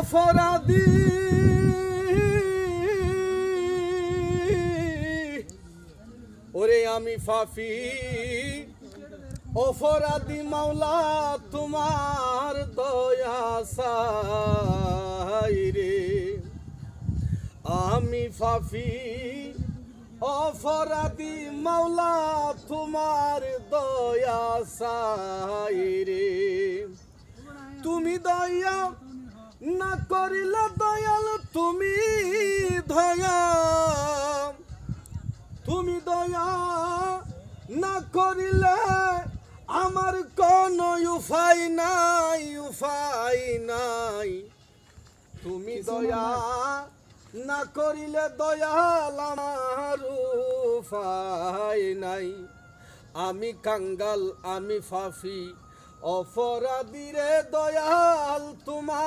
অপরাধী ওরে আমি পাপী অপরাধী মাওলা তোমার দয়া চাই রে আমি পাপী অপরাধী মাওলা তোমার দয়া চাই রে তুমি দয়া না করিলে দয়াল তুমি দয়া না করিলে আমার কোনো উপায় নাই তুমি দয়া না করিলে দয়াল আমার উপায় নাই আমি কাঙ্গাল আমি পাপী অপরাধী রে দয়াল তোমার